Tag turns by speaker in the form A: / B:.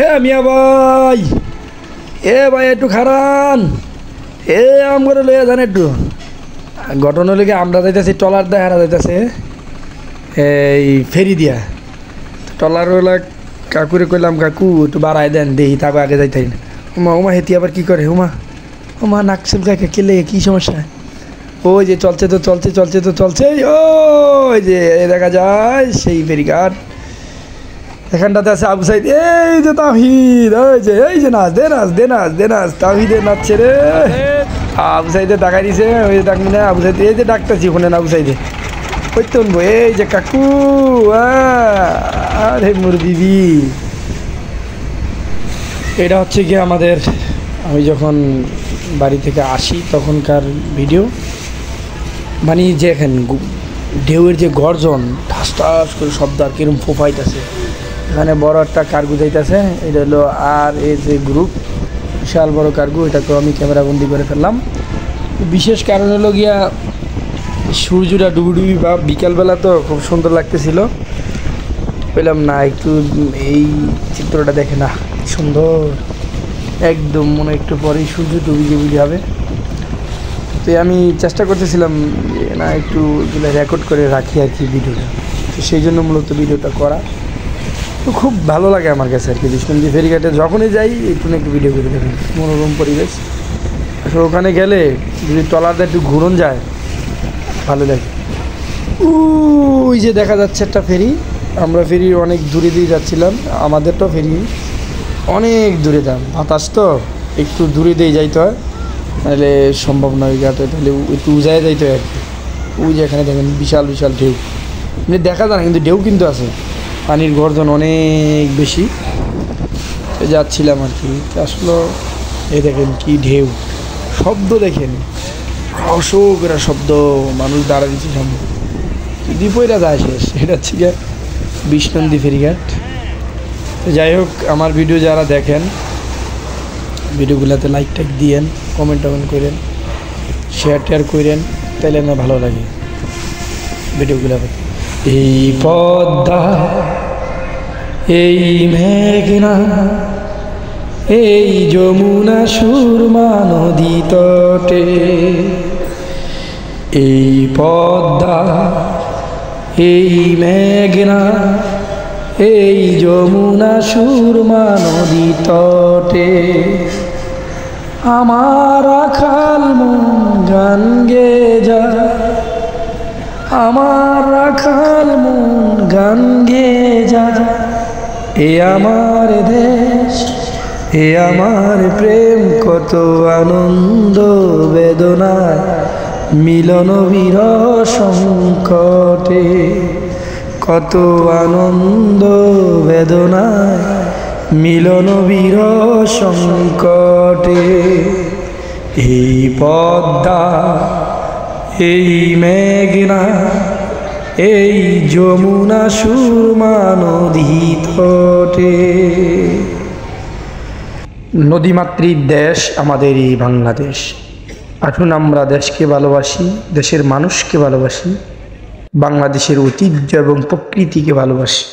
A: এ মিয়া ভাই, এ ভাই একটু খারান, এ আমরা লইয়া যান একটু। ঘটনা লেগে আমরা যাইতেছি ট্রলার দিয়ে, হারা যাইতেছে এই ফেরি দিয়া। ট্রলারওয়ালা কাকুরে কইলাম, কাকু একটু বাড়াই দেন, দেখি তাকে আগে যাইতাই না। ওমা ওমা হেতি আবার কি করে? ওমা ওমা নাকসেল কাকে কে লেগে কী সমস্যা? ওই যে চলছে তো চলছে, চলছে তো চলছে, ওই যে দেখা যায় সেই ফেরিঘাট। এখানটাতে আছে আবু সাইদ, এই যে তাহিদ, এই যে নাচ দে, নাচ দে, নাচ দে, নাচ তাহিদে নাচছে রে। আবু সাইদে ডাকাই দিছে, ওই যে ডাকবি না আবু সাইদ, এই যে ডাকতেছি ওখানে না আবু সাইদে, ওই তো এই যে কাকু। আরে মোর দিদি, এটা হচ্ছে গিয়ে আমাদের, আমি যখন বাড়ি থেকে আসি তখনকার ভিডিও। মানে যে এখানে ঢেউয়ের যে গর্জন, ঠাস ঠাস করে শব্দ আর কিরম ফোফাইতেছে। এখানে বড় একটা কার্গো যাইতেছে, এটা হলো আর এই যে গ্রুপ, বিশাল বড় কার্গো। এটাকেও আমি ক্যামেরা বন্দি করে ফেললাম। বিশেষ কারণ হলো গিয়া সূর্যটা ডুবুডুবি বা বিকালবেলা তো খুব সুন্দর লাগতেছিল। পেলাম না একটু এই চিত্রটা দেখে, না সুন্দর একদম, মনে একটু পরেই সূর্য ডুবি হবে। তো আমি চেষ্টা করতেছিলাম না একটু রেকর্ড করে রাখি আর কি ভিডিওটা, তো সেই জন্য মূলত ভিডিওটা করা। তো খুব ভালো লাগে আমার কাছে আর কি, বিষ্ণুন্দী ফেরিঘাটে যখনই যাই একটু না একটু ভিডিও করে দেখি, মনোরম পরিবেশ। আসলে ওখানে গেলে যদি ট্রলারটা একটু ঘুরন যায় ভালো লাগে। ওই যে দেখা যাচ্ছে একটা ফেরি, আমরা ফেরি অনেক দূরে দিয়ে যাচ্ছিলাম, আমাদেরটাও ফেরি অনেক দূরে যান, বাতাস তো একটু দূরে দিয়ে যাইতে হয়, নাহলে সম্ভব নয় ওই ঘাটে, তাহলে একটু উজায় যাইতে হয় আর কি। ওই যে এখানে দেখেন বিশাল বিশাল ঢেউ, মানে দেখা যায় না কিন্তু ঢেউ কিন্তু আছে, পানির গর্জন অনেক বেশি। যাচ্ছিলাম আর কি, আসলে এই দেখেন কি ঢেউ, শব্দ দেখেন, অশোকেরা শব্দ, মানুষ দাঁড়া দিচ্ছে সামনে, দ্বীপইরা যায় শেষ। এটা হচ্ছে গিয়ে বিষ্ণুন্দী ফেরিঘাট। যাই হোক, আমার ভিডিও যারা দেখেন ভিডিওগুলোতে লাইক টাইক দিয়েন, কমেন্ট টমেন্ট করেন, শেয়ার টেয়ার করেন, তাইলে আমার ভালো লাগে ভিডিওগুলো। এই পদ্মা, এই মেঘনা, এই যমুনা সুরমা নদী তটে, এই পদ্মা, এই মেঘনা, এই যমুনা সুরমা নদী তটে, আমার রাখাল মন গান গে যায়, আমার রাখাল মন গান গে যায়। এ আমার দেশ, এ আমার প্রেম, কত আনন্দ বেদনায় মিলন বিরহ সংকটে, কত আনন্দ বেদনায় মিলন বিরহ সংকটে। এই পদ্মা, এই মেঘনা, এই যমুনা সুরমা নদী তটে। নদীমাতৃক দেশ আমাদের এই বাংলাদেশ। আসুন আমরা দেশকে ভালোবাসি, দেশের মানুষকে ভালোবাসি, বাংলাদেশের ঐতিহ্য এবং প্রকৃতিকে ভালোবাসি।